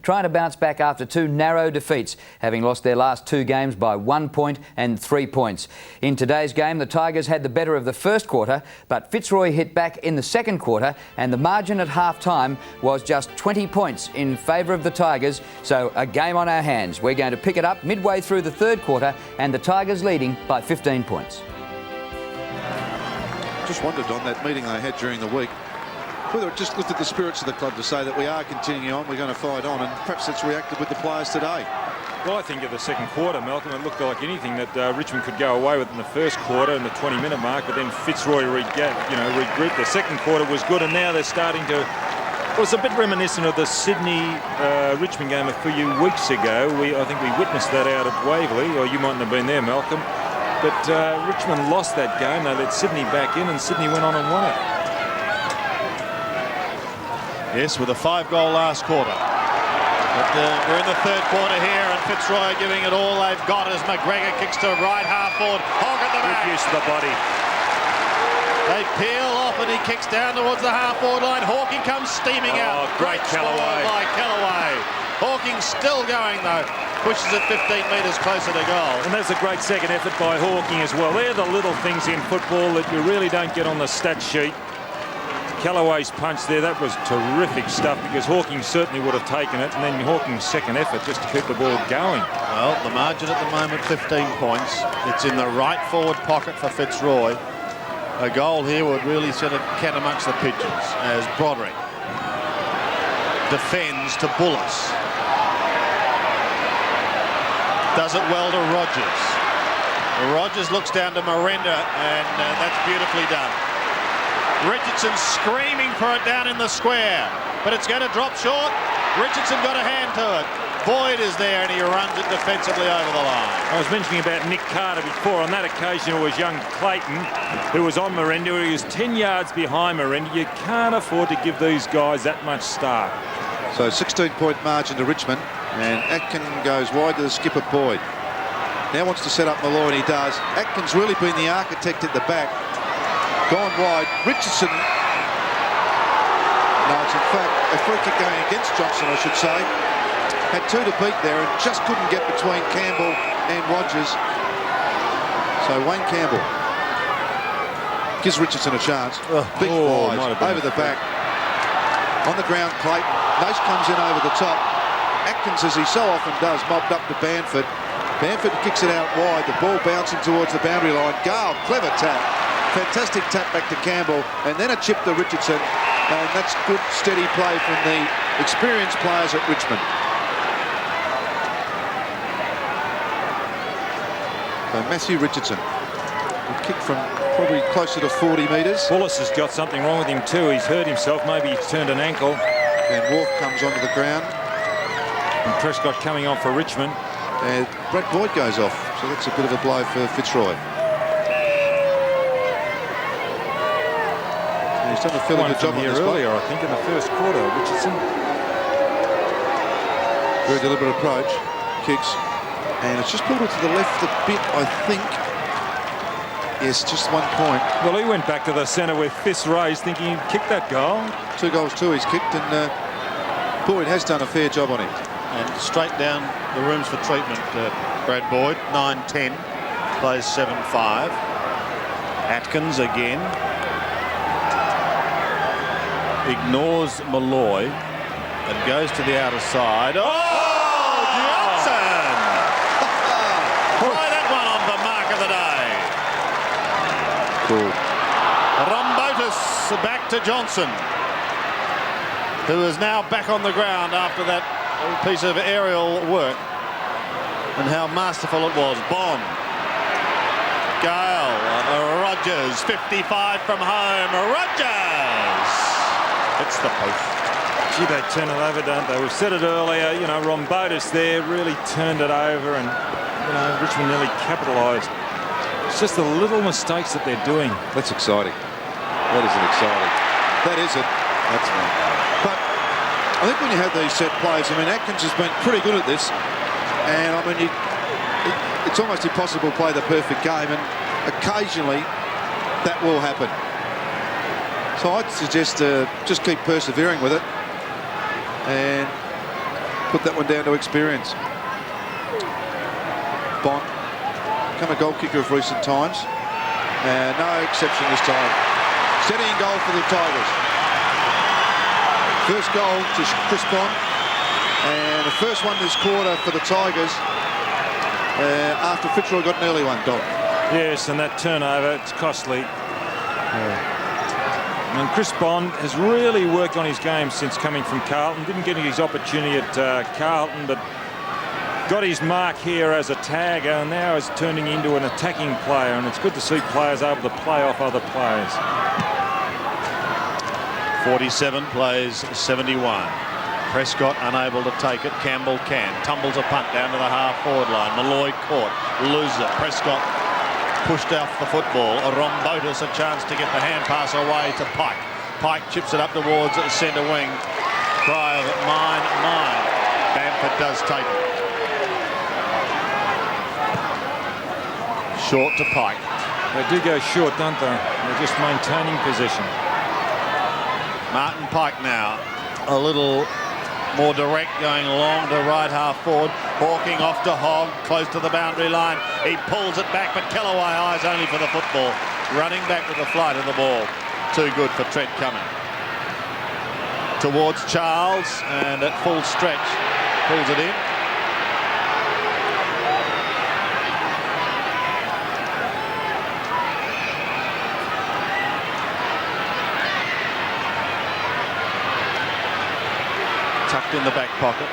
trying to bounce back after 2 narrow defeats, having lost their last 2 games by 1 point and 3 points. In today's game, the Tigers had the better of the first quarter, but Fitzroy hit back in the second quarter, and the margin at half-time was just 20 points in favour of the Tigers, so a game on our hands. We're going to pick it up midway through the third quarter, and the Tigers leading by 15 points. Just wondered on that meeting they had during the week whether it just lifted the spirits of the club to say that we are continuing on, we're going to fight on, and perhaps it's reacted with the players today. Well, I think at the second quarter, Malcolm, it looked like anything that Richmond could go away with in the first quarter in the 20-minute mark, but then Fitzroy regrouped. The second quarter was good, and now they're starting to... It was a bit reminiscent of the Sydney-Richmond game a few weeks ago. I think we witnessed that out at Waverley, or you mightn't have been there, Malcolm. But Richmond lost that game. They let Sydney back in, and Sydney went on and won it. Yes, with a 5-goal last quarter. But we're in the third quarter here, and Fitzroy giving it all they've got as McGregor kicks to right half forward. Hogg at the back. Good use of the body. They peel off, and he kicks down towards the half-forward line. Hawking comes steaming out. Great Callaway. By Callaway. Hawking still going, though. Pushes it 15 metres closer to goal. And that's a great second effort by Hawking as well. They're the little things in football that you really don't get on the stat sheet. Callaway's punch there, that was terrific stuff, because Hawking certainly would have taken it, and then Hawking's second effort just to keep the ball going. Well, the margin at the moment, 15 points. It's in the right forward pocket for Fitzroy. A goal here would really sort of cat amongst the pigeons as Broderick defends to Bullis. Does it well to Rogers. Rogers looks down to Miranda, and that's beautifully done. Richardson screaming for it down in the square, but it's going to drop short. Richardson got a hand to it. Boyd is there, and he runs it defensively over the line. I was mentioning about Nick Carter before. On that occasion, it was young Clayton who was on Miranda. He was 10 yards behind Miranda. You can't afford to give these guys that much start. So 16-point margin to Richmond, and Atkin goes wide to the skipper Boyd. Now wants to set up Malloy, and he does. Atkin's really been the architect at the back. Gone wide. Richardson. No, it's in fact a free kick going against Johnson, I should say. Had 2 to beat there and just couldn't get between Campbell and Rogers. So Wayne Campbell gives Richardson a chance. Big wide over the back. On the ground, Clayton. Nace comes in over the top. Atkins, as he so often does, mobbed up to Bamford. Bamford kicks it out wide. The ball bouncing towards the boundary line. Gale, clever tap. Fantastic tap back to Campbell, and then a chip to Richardson, and that's good steady play from the experienced players at Richmond. So Matthew Richardson will kick from probably closer to 40 metres. Bullis has got something wrong with him too. He's hurt himself. Maybe he's turned an ankle. And Wolf comes onto the ground. And Prescott coming on for Richmond. And Brad Boyd goes off, so that's a bit of a blow for Fitzroy. He's done a fairly good job on here this earlier, I think, in the first quarter. Richardson. Very deliberate approach. Kicks. And it's just pulled it to the left a bit, I think. Yes, just 1 point. Well, he went back to the centre with Fitzroy, thinking he'd kick that goal. 2 goals too he's kicked, and Boyd has done a fair job on him. And straight down the rooms for treatment, Brad Boyd. 9-10. Plays 7-5. Atkins again. Ignores Malloy and goes to the outer side. Oh, Johnson! Try that one on the mark of the day. Cool. Rombotis back to Johnson, who is now back on the ground after that piece of aerial work. And how masterful it was. Bond. Gale. Rogers. 55 from home. Rogers! It's the post. Gee, they turn it over, don't they? We've said it earlier, you know, Rombotis there really turned it over, and, you know, Richmond nearly capitalised. It's just the little mistakes that they're doing. That's exciting. That isn't exciting. That isn't. That's not. But I think when you have these set plays, I mean, Atkins has been pretty good at this, and I mean, it's almost impossible to play the perfect game, and occasionally that will happen. So I'd suggest just keep persevering with it, and put that one down to experience. Bond, become a goal kicker of recent times. No exception this time. Steadying goal for the Tigers. First goal to Chris Bond, and the first one this quarter for the Tigers after Fitzroy got an early one, Don. Yes, and that turnover, it's costly. I mean, Chris Bond has really worked on his game since coming from Carlton. Didn't get his opportunity at Carlton, but got his mark here as a tagger, and now is turning into an attacking player, and it's good to see players able to play off other players. 47 plays 71. Prescott unable to take it. Campbell can. Tumbles a punt down to the half-forward line. Malloy caught. Loses it. Prescott pushed off the football. Rombotis a chance to get the hand pass away to Pike. Pike chips it up towards centre wing. Cry of mine, mine. Bamford does take it. Short to Pike. They do go short, don't they? They're just maintaining possession. Martin Pike now a little more direct, going long to right half forward. Hawking off to Hogg, close to the boundary line. He pulls it back, but Kellaway eyes only for the football. Running back with the flight of the ball. Too good for Trent Cumming. Towards Charles, and at full stretch, pulls it in. Tucked in the back pocket.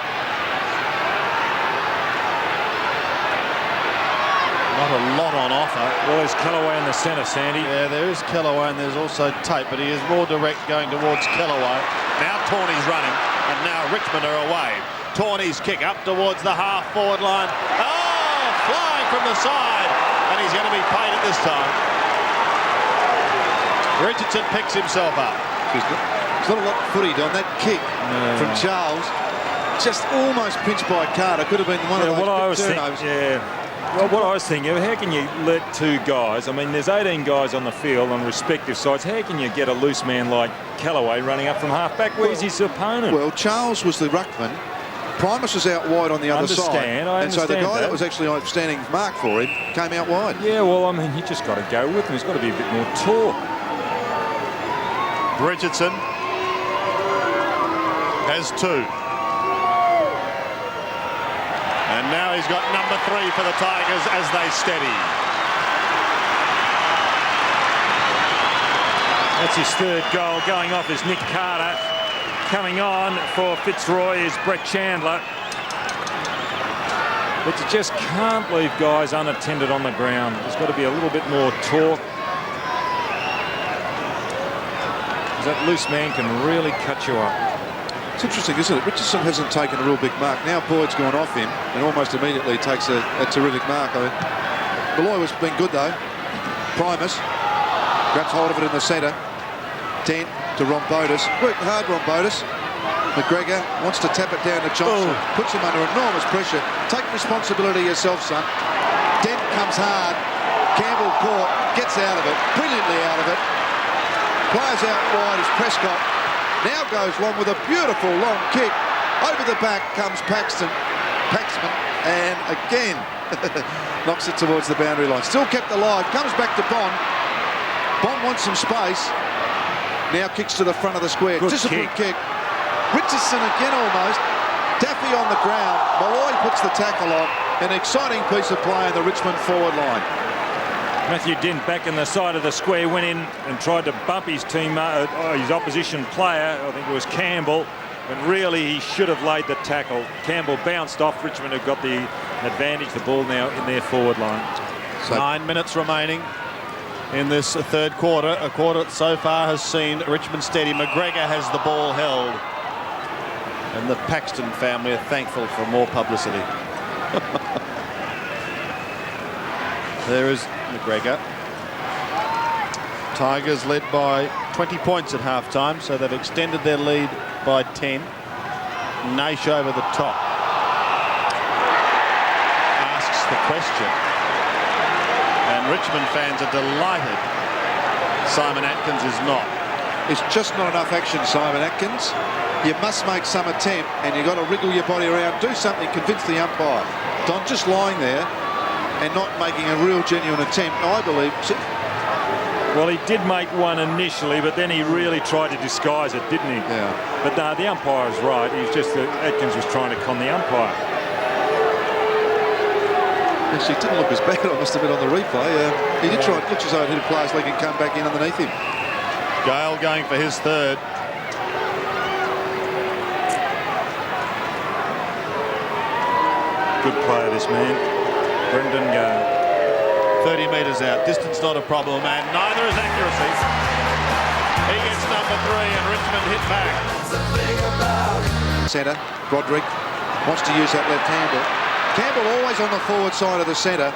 Not a lot on offer. Well, there's Kellaway in the centre, Sandy. Yeah, there is Kellaway, and there's also Tate, but he is more direct going towards Kellaway. Now Tawney's running, and now Richmond are away. Tawney's kick up towards the half-forward line. Oh, flying from the side, and he's going to be paid at this time. Richardson picks himself up. There's not a lot of footy on that kick from Charles. Just almost pinched by Carter. Could have been one of those big turnovers. Well, what I was thinking, how can you let two guys, I mean, there's 18 guys on the field on respective sides. How can you get a loose man like Kellaway running up from half-back? Where's his opponent? Well, Charles was the ruckman. Primus was out wide on the other side. And so the guy that was actually on standing mark for him came out wide. Yeah, well, I mean, you just got to go with him. He's got to be a bit more tall. Richardson has two. And now he's got number 3 for the Tigers as they steady. That's his third goal. Going off is Nick Carter. Coming on for Fitzroy is Brett Chandler. But you just can't leave guys unattended on the ground. There's got to be a little bit more talk. That loose man can really cut you up. It's interesting, isn't it? Richardson hasn't taken a real big mark. Now Boyd's gone off him and almost immediately takes a terrific mark. I mean, Malloy has been good though. Primus grabs hold of it in the centre. 10 to Rombotis. Worked hard, Rombotis. McGregor wants to tap it down to Johnson. Puts him under enormous pressure. Take responsibility yourself, son. Dent comes hard. Campbell caught, gets out of it, brilliantly out of it. Players out wide is Prescott. Now goes long with a beautiful long kick. Over the back comes Paxman, and again knocks it towards the boundary line. Still kept alive. Comes back to Bond. Bond wants some space. Now kicks to the front of the square. Disciplined kick. Richardson again almost. Daffy on the ground. Malloy puts the tackle on. An exciting piece of play in the Richmond forward line. Matthew Dent back in the side of the square, went in and tried to bump his his opposition player. I think it was Campbell, but really he should have laid the tackle. Campbell bounced off. Richmond have got the advantage. The ball now in their forward line. So 9 minutes remaining in this third quarter. A quarter that so far has seen Richmond steady. McGregor has the ball held, and the Paxton family are thankful for more publicity. There is McGregor. Tigers led by 20 points at half-time, so they've extended their lead by 10. Naish over the top. Asks the question. And Richmond fans are delighted. Simon Atkins is not. It's just not enough action, Simon Atkins. You must make some attempt, and you've got to wriggle your body around, do something, convince the umpire. Don just lying there and not making a real genuine attempt, I believe. Well, he did make one initially, but then he really tried to disguise it, didn't he? Yeah. But no, the umpire's right. He's just that Atkins was trying to con the umpire. Actually, it didn't look as bad, I must admit, on the replay. He did try, it looks as though it hit a player's leg and come back in underneath him. Gale going for his third. Good player, this man. Brendan Gale. 30 metres out. Distance not a problem, and neither is accuracy. He gets number 3, and Richmond hit back. Centre, Broderick wants to use that left handle. Campbell always on the forward side of the centre.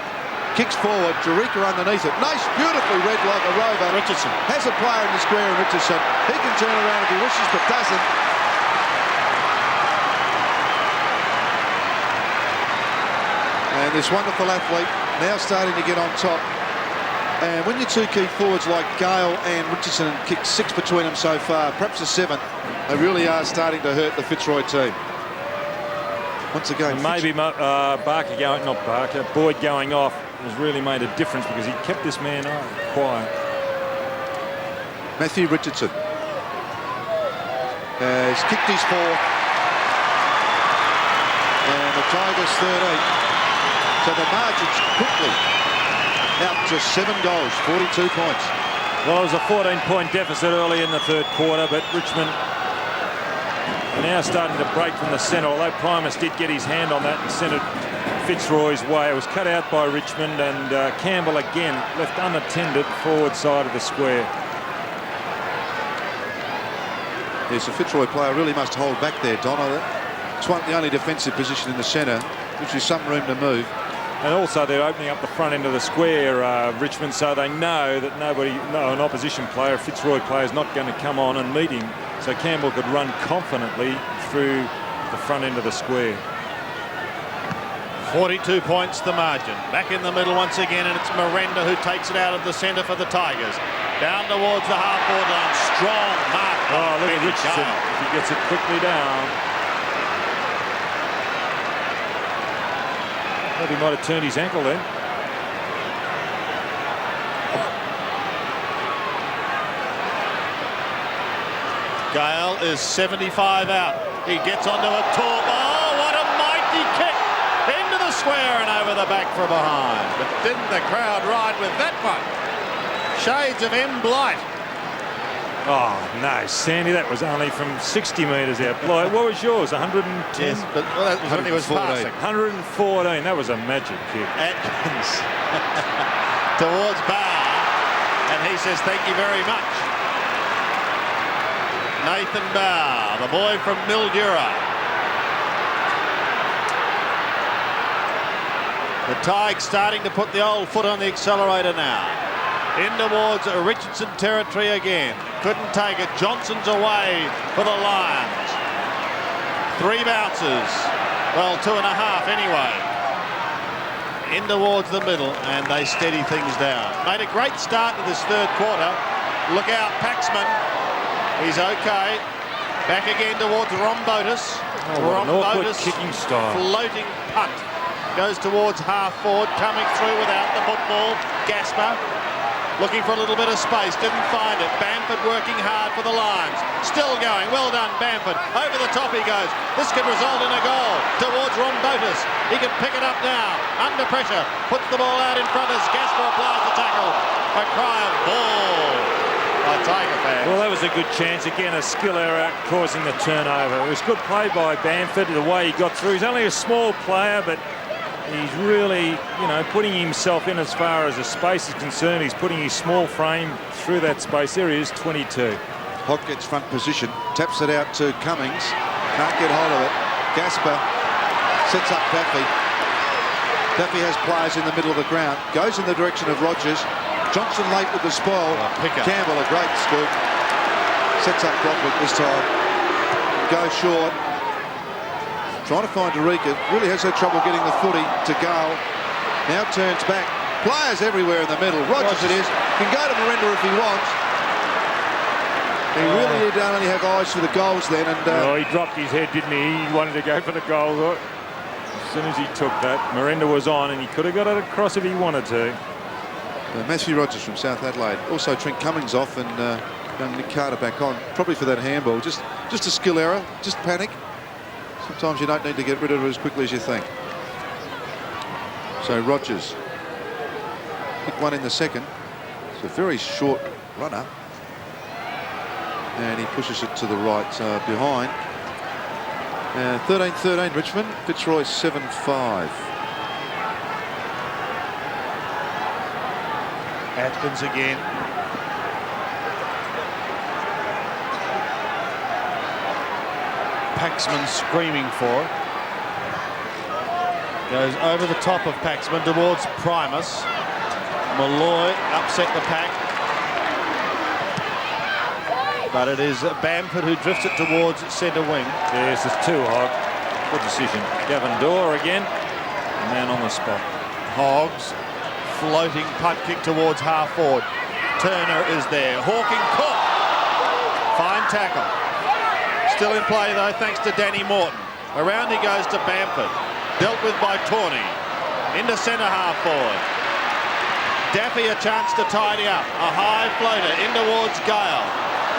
Kicks forward, Jerica underneath it. Nice, beautifully read like a rover. Richardson has a player in the square in Richardson. He can turn around if he wishes, but doesn't. And this wonderful athlete now starting to get on top. And when your two key forwards like Gale and Richardson kicked 6 between them so far, perhaps a 7th, they really are starting to hurt the Fitzroy team. Once again, and maybe Boyd going off has really made a difference because he kept this man quiet. Matthew Richardson has kicked his 4th, and the Tigers 13. So the margin's quickly out to 7 goals, 42 points. Well, it was a 14-point deficit early in the third quarter, but Richmond are now starting to break from the centre, although Primus did get his hand on that and sent it Fitzroy's way. It was cut out by Richmond, and Campbell again left unattended forward side of the square. Yes, a Fitzroy player really must hold back there, Donna. It's the only defensive position in the centre, which is some room to move. And also they're opening up the front end of the square, Richmond, so they know that an opposition player, a Fitzroy player, is not going to come on and meet him. So Campbell could run confidently through the front end of the square. 42 points the margin. Back in the middle once again, and it's Miranda who takes it out of the centre for the Tigers. Down towards the half-forward line. Strong mark. Oh, look at Richardson. If he gets it quickly down. He might have turned his ankle then. Gale is 75 out. He gets onto a tall. Oh, what a mighty kick! Into the square and over the back from behind. But didn't the crowd ride with that one? Shades of M. Blight. Oh, no, Sandy, that was only from 60 metres out. What was yours, 110? Yes, but that was when he was passing. 114, that was a magic kick. Atkins towards Barr, and he says, thank you very much. Nathan Barr, the boy from Mildura. The Tigers starting to put the old foot on the accelerator now. In towards Richardson territory again. Couldn't take it. Johnson's away for the Lions. 3 bounces. Well, 2.5 anyway. In towards the middle, and they steady things down. Made a great start to this third quarter. Look out, Paxman. He's okay. Back again towards Rombotis. Rombotis kicking style. Floating punt. Goes towards half forward, coming through without the football. Gasper. Looking for a little bit of space, didn't find it. Bamford working hard for the Lions. Still going, well done Bamford. Over the top he goes. This could result in a goal towards Rombotis. He can pick it up now, under pressure. Puts the ball out in front as Gasper applies the tackle. A cry of ball by Tiger fans. Well, that was a good chance. Again, a skill error causing the turnover. It was good play by Bamford, the way he got through. He's only a small player, but he's really, putting himself in as far as the space is concerned. He's putting his small frame through that space. There he is, 22. Hock gets front position, taps it out to Cummings. Can't get hold of it. Gasper sets up Daffy. Daffy has players in the middle of the ground. Goes in the direction of Rogers. Johnson late with the spoil. Campbell, a great scoop. Sets up Broderick this time. Goes short. Trying to find Jerica. Really has had trouble getting the footy to Gale. Now turns back. Players everywhere in the middle. Rogers it is. Can go to Miranda if he wants. He really did only have eyes for the goals then. And oh, he dropped his head, didn't he? He wanted to go for the goal. As soon as he took that, Miranda was on, and he could have got it across if he wanted to. Matthew Rogers from South Adelaide. Also Trent Cummings off, and young Nick Carter back on. Probably for that handball. Just a skill error. Just panic. Sometimes you don't need to get rid of it as quickly as you think. So Rogers picked one in the second. It's a very short runner. And he pushes it to the right behind. 13-13 Richmond. Fitzroy 7-5. Atkins again. Paxman screaming for it. Goes over the top of Paxman towards Primus. Malloy upset the pack. But it is Bamford who drifts it towards centre wing. Yes, it's two Hogg. Good decision. Gavin Dorr again. A man on the spot. Hoggs floating punt kick towards half forward. Turner is there. Hawking Cook. Fine tackle. Still in play though, thanks to Danny Morton. Around he goes to Bamford. Dealt with by Tawney. Into centre half forward. Daffy a chance to tidy up. A high floater in towards Gale.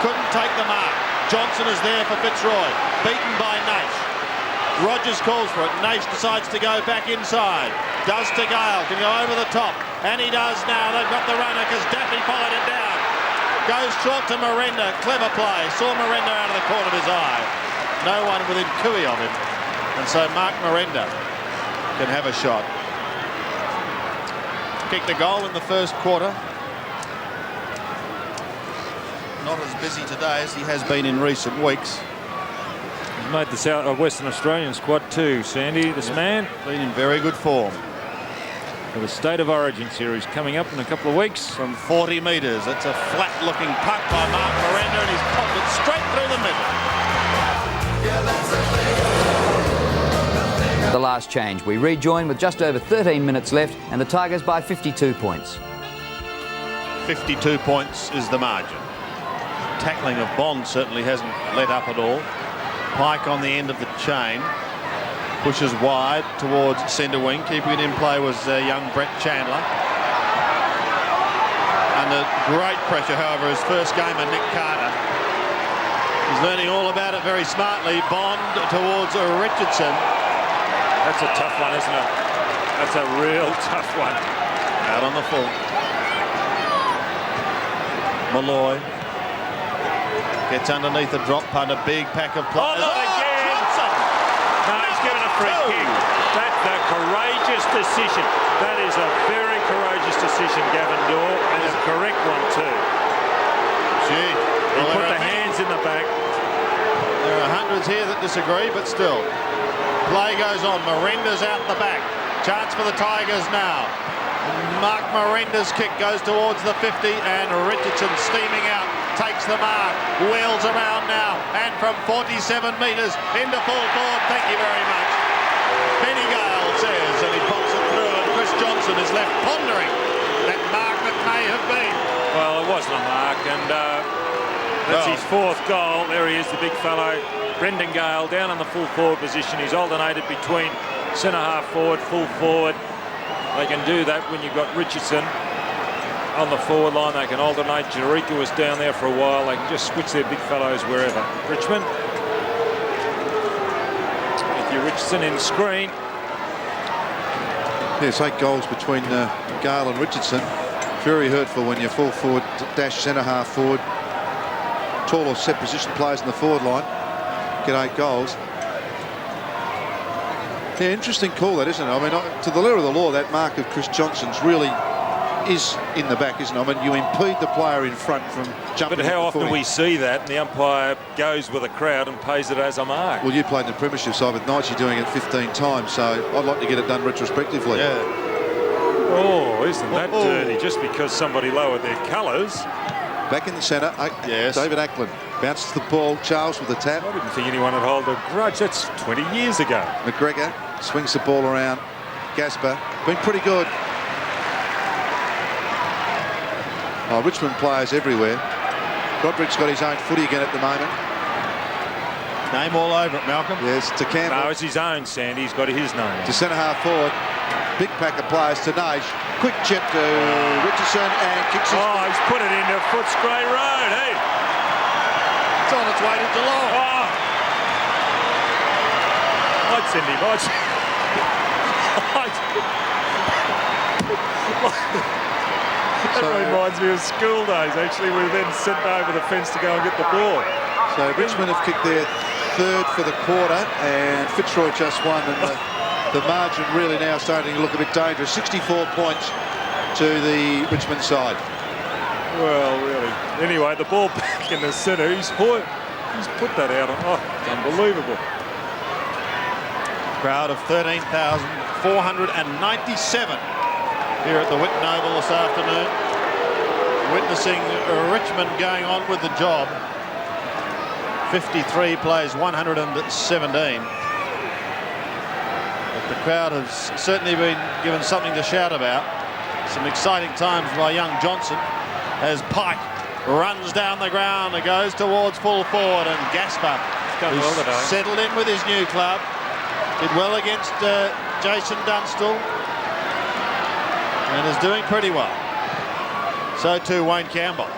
Couldn't take the mark. Johnson is there for Fitzroy. Beaten by Nash. Rogers calls for it. Nash decides to go back inside. Does to Gale. Can go over the top. And he does now. They've got the runner because Daffy followed it down. Goes short to Miranda. Clever play. Saw Miranda out of the corner of his eye. No one within cooey of him. And so Mark Miranda can have a shot. Kicked a goal in the first quarter. Not as busy today as he has been in recent weeks. He's made the Western Australian squad too, Sandy, this man. Been in very good form. For the State of Origin series coming up in a couple of weeks. From 40 metres, it's a flat-looking puck by Mark Miranda, and he's popped it straight through the middle. The last change. We rejoin with just over 13 minutes left, and the Tigers by 52 points. 52 points is the margin. Tackling of Bond certainly hasn't let up at all. Pike on the end of the chain. Pushes wide towards centre wing. Keeping it in play was young Brett Chandler. Under great pressure, however, his first game of Nick Carter. He's learning all about it very smartly. Bond towards Richardson. That's a tough one, isn't it? That's a real tough one. Out on the full. Malloy. Gets underneath the drop punt, a big pack of players. Oh, not again! No, he's given a free kick. That's a courageous decision. That is a very courageous decision, Gavin Dorr, and a correct one too. Gee. He put the hands in the back. There are hundreds here that disagree, but still. Play goes on. Miranda's out the back. Chance for the Tigers now. Mark Miranda's kick goes towards the 50, and Richardson steaming out. Takes the mark, wheels around now, and from 47 metres into full forward. Thank you very much. Benny Gale says, and he pops it through, and Chris Johnson is left pondering that mark that may have been. Well, it wasn't a mark, and that's his fourth goal. There he is, the big fellow. Brendan Gale down in the full forward position. He's alternated between centre half forward, full forward. They can do that when you've got Richardson on the forward line. They can alternate. Jericho was down there for a while. They can just switch their big fellows wherever. Richmond. With your Richardson in screen. Yes, 8 goals between Gale and Richardson. Very hurtful when you're full forward, dash centre half forward. Tall or set position players in the forward line get 8 goals. Yeah, interesting call that, isn't it? I mean, to the letter of the law, that mark of Chris Johnson's really is in the back, isn't it? I mean, you impede the player in front from jumping. But how often we see that, and the umpire goes with a crowd and pays it as a mark? Well, you played in the premiership side with Knights. You're doing it 15 times, so I'd like to get it done retrospectively. Yeah. Oh, isn't that dirty? Just because somebody lowered their colours. Back in the centre. Yes. David Ackland bounces the ball. Charles with the tap. I didn't think anyone would hold a grudge. That's 20 years ago. McGregor swings the ball around. Gasper been pretty good. Oh, Richmond players everywhere. Roderick's got his own footy again at the moment. Name all over it, Malcolm. Yes, to Campbell. No, it's his own, Sandy. He's got his name. To centre half forward. Big pack of players to Nage. Quick chip to Richardson and kicks his... Oh, he's put it into Fitzroy Road, hey? It's on its way to Geelong. Oh! I'd send him. That reminds me of school days, actually. We were then sent over the fence to go and get the ball. So Richmond have kicked their third for the quarter, and Fitzroy just won, and the margin really now starting to look a bit dangerous. 64 points to the Richmond side. Well, really. Anyway, the ball back in the centre. He's put that out. Oh, it's unbelievable. Crowd of 13,497 here at the Whitten Oval this afternoon, witnessing Richmond going on with the job. 53 plays 117. But the crowd has certainly been given something to shout about. Some exciting times by young Johnson as Pike runs down the ground and goes towards full forward, and Gaspar, who's settled in with his new club, did well against Jason Dunstall and is doing pretty well. So too Wayne Campbell.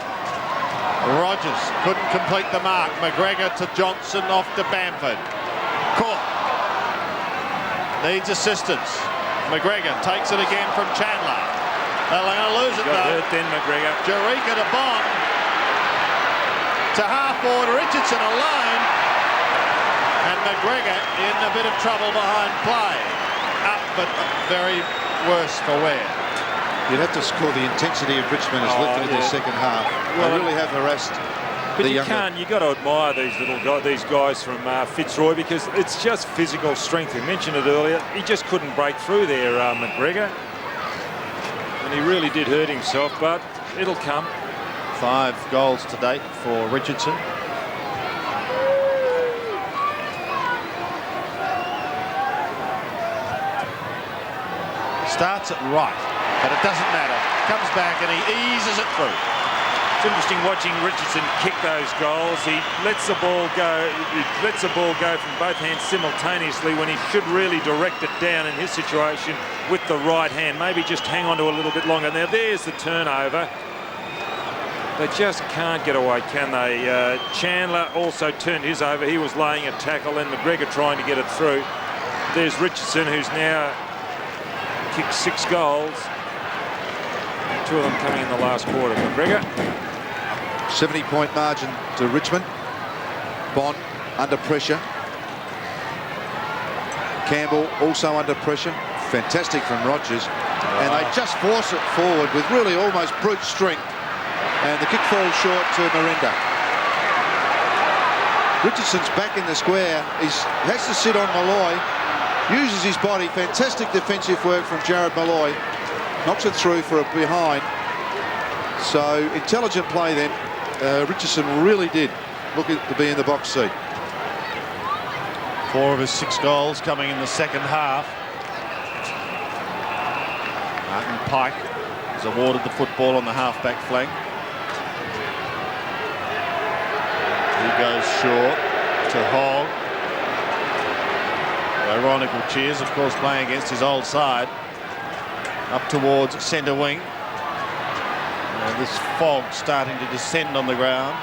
Rogers couldn't complete the mark. McGregor to Johnson, off to Bamford. Caught. Needs assistance. McGregor takes it again from Chandler. They're going to lose it though. Hurt then, McGregor. Jerica to Bond. To half forward, Richardson alone. And McGregor in a bit of trouble behind play. Up, but very worse for wear. You'd have to score the intensity of Richmond has lifted in the second half. Well, they really have harassed but the you younger... can't. You got to admire these guys from Fitzroy, because it's just physical strength. We mentioned it earlier. He just couldn't break through there, McGregor, and he really did hurt himself. But it'll come. 5 goals to date for Richardson. Starts it right, but it doesn't matter. Comes back and he eases it through. It's interesting watching Richardson kick those goals. He lets the ball go. He lets the ball go from both hands simultaneously when he should really direct it down in his situation with the right hand. Maybe just hang on to a little bit longer. Now there's the turnover. They just can't get away, can they? Chandler also turned his over. He was laying a tackle, and McGregor trying to get it through. There's Richardson, who's now kicked 6 goals. 2 of them coming in the last quarter. McGregor. 70-point margin to Richmond. Bond under pressure. Campbell also under pressure. Fantastic from Rogers. And they just force it forward with really almost brute strength. And the kick falls short to Miranda. Richardson's back in the square. He has to sit on Malloy. Uses his body. Fantastic defensive work from Jared Malloy. Knocks it through for a behind. So intelligent play then. Richardson really did look to be in the box seat. 4 of his 6 goals coming in the second half. Martin Pike is awarded the football on the half-back flank. He goes short to Hogg. Ironical cheers, of course, playing against his old side. Up towards centre wing. This fog starting to descend on the ground.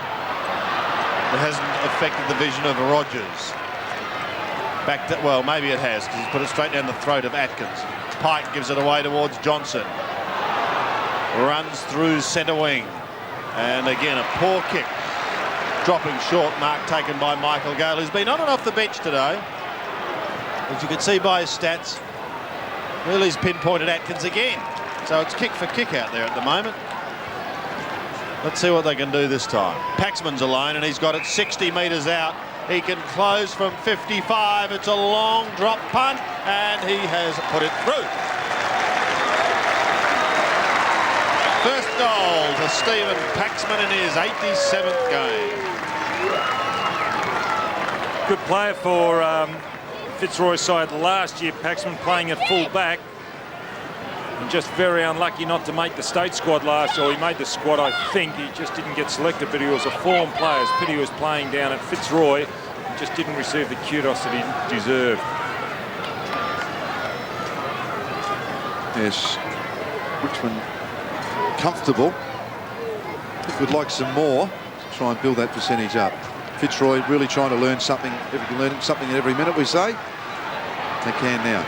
It hasn't affected the vision of Rogers. Back to, well, maybe it has, because he's put it straight down the throat of Atkins. Pike gives it away towards Johnson. Runs through centre wing. And again, a poor kick. Dropping short, mark taken by Michael Gale, who's been on and off the bench today. As you can see by his stats, really he's pinpointed Atkins again. So it's kick for kick out there at the moment. Let's see what they can do this time. Paxman's alone, and he's got it 60 metres out. He can close from 55. It's a long drop punt, and he has put it through. First goal to Stephen Paxman in his 87th game. Good player for Fitzroy side last year. Paxman playing at full back. And just very unlucky not to make the state squad last year. He made the squad, I think. He just didn't get selected, but he was a form player. It's pity he was playing down at Fitzroy and just didn't receive the kudos that he deserved. Yes, Richmond comfortable. I think we'd like some more to try and build that percentage up. Fitzroy really trying to learn something, learning something in every minute, we say. They can now.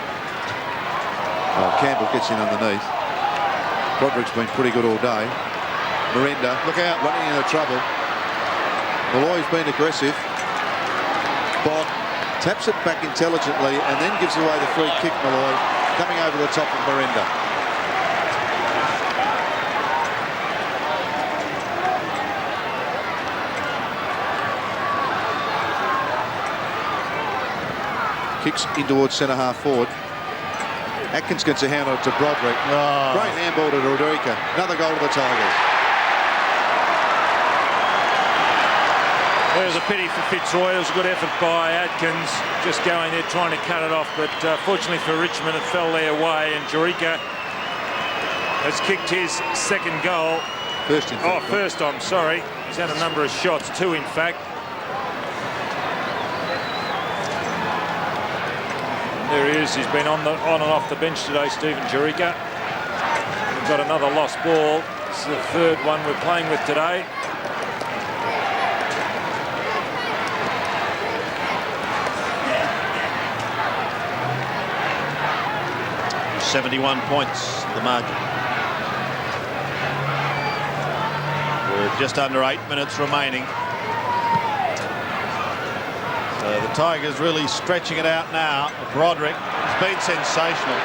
Oh, Campbell gets in underneath. Broderick's been pretty good all day. Miranda, look out, running into trouble. Malloy's been aggressive. Bond taps it back intelligently and then gives away the free kick. Malloy coming over the top of Miranda. Kicks in towards centre half forward. Atkins gets a hand on it to Broderick. Oh. Great handball to Roderica. Another goal to the Tigers. There's a pity for Fitzroy. It was a good effort by Atkins, just going there trying to cut it off, but fortunately for Richmond it fell their way, and Jurica has kicked his second goal. First, I'm sorry. He's had a number of shots, 2 in fact. There he is. He's been on and off the bench today, Stephen Jurica. We've got another lost ball. This is the third one we're playing with today. .71 points, the margin. With just under 8 minutes remaining. So the Tigers really stretching it out now. Broderick has been sensational.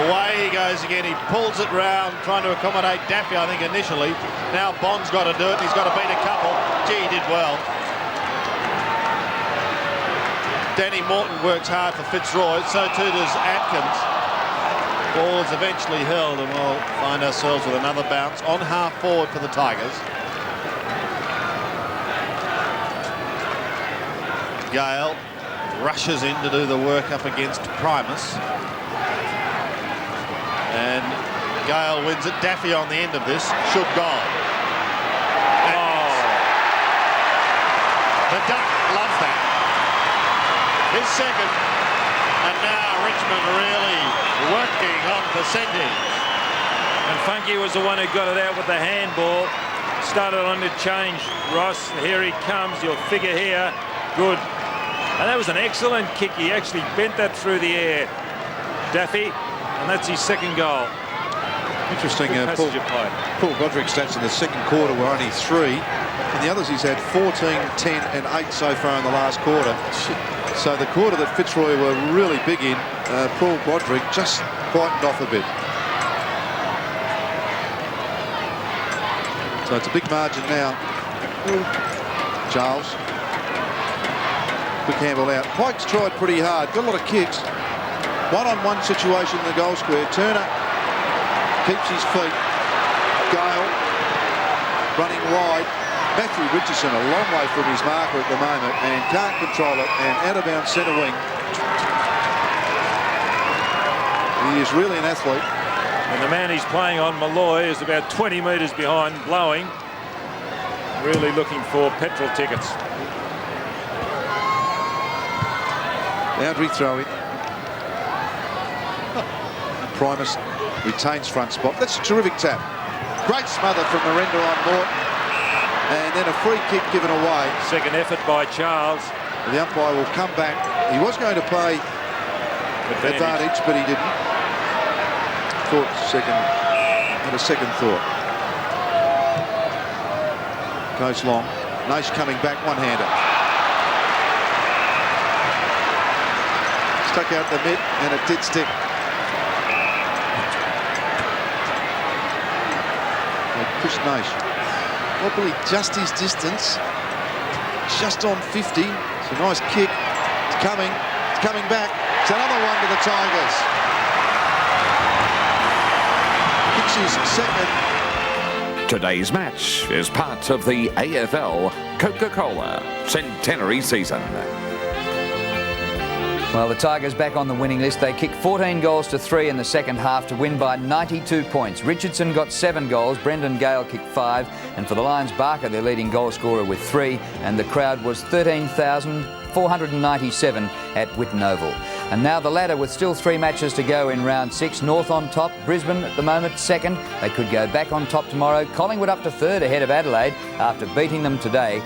Away he goes again. He pulls it round, trying to accommodate Daffy, I think, initially. Now Bond's got to do it. He's got to beat a couple. Gee, he did well. Danny Morton works hard for Fitzroy. So too does Atkins. Ball is eventually held, and we'll find ourselves with another bounce on half forward for the Tigers. Gale rushes in to do the work up against Primus. And Gale wins it. Daffy on the end of this should goal. Oh. The Duck loves that. His second. And now Richmond really working on percentage. And Funky was the one who got it out with the handball. Started on to change. Ross, here he comes. You'll figure here. Good. And that was an excellent kick. He actually bent that through the air. Daffy, and that's his second goal. Interesting. Paul Broderick's stats in the second quarter were only 3. In the others, he's had 14, 10 and 8 so far in the last quarter. So the quarter that Fitzroy were really big in, Paul Broderick just quietened off a bit. So it's a big margin now. Charles. Quick handball out. Pike's tried pretty hard. Got a lot of kicks. One-on-one situation in the goal square. Turner keeps his feet. Gale running wide. Matthew Richardson a long way from his marker at the moment and can't control it, and out of bounds centre wing. He is really an athlete. And the man he's playing on, Malloy, is about 20 metres behind, blowing. Really looking for petrol tickets. Boundary throw in. Primus retains front spot. That's a terrific tap. Great smother from Miranda on Morton. And then a free kick given away. Second effort by Charles. The umpire will come back. He was going to play advantage, but he didn't. Had a second thought. Goes long. Naish coming back, one-hander. Stuck out the mitt, and it did stick. Push Naish. Probably just his distance. Just on 50. It's a nice kick. It's coming. It's coming back. It's another one to the Tigers. Kicks his second. Today's match is part of the AFL Coca-Cola Centenary Season. Well, the Tigers back on the winning list. They kicked 14 goals to 3 in the second half to win by 92 points. Richardson got 7 goals, Brendan Gale kicked 5, and for the Lions, Barker, their leading goal scorer, with 3, and the crowd was 13,497 at Whitten Oval. And now the ladder with still 3 matches to go in round 6. North on top, Brisbane at the moment second. They could go back on top tomorrow. Collingwood up to third ahead of Adelaide after beating them today.